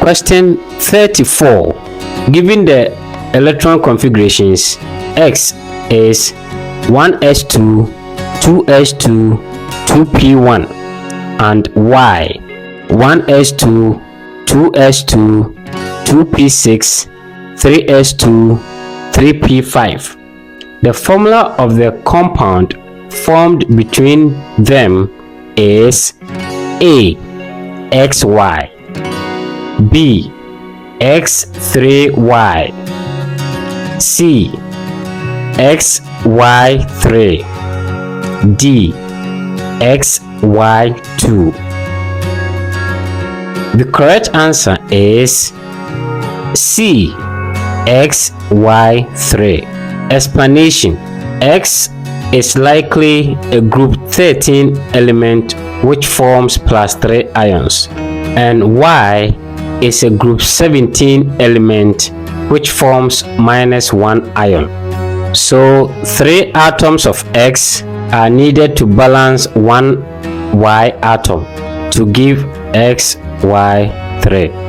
Question 34. Given the electron configurations, X is 1s2, 2s2, 2p1, and Y 1s2, 2s2, 2p6, 3s2, 3p5. The formula of the compound formed between them is A. XY, B. X3Y, C. XY3, D. XY2. The correct answer is C. XY3. Explanation: X is likely a group 13 element which forms +3 ions, and Y is a group 17 element which forms -1 ion. So 3 atoms of X are needed to balance 1 Y atom to give XY3.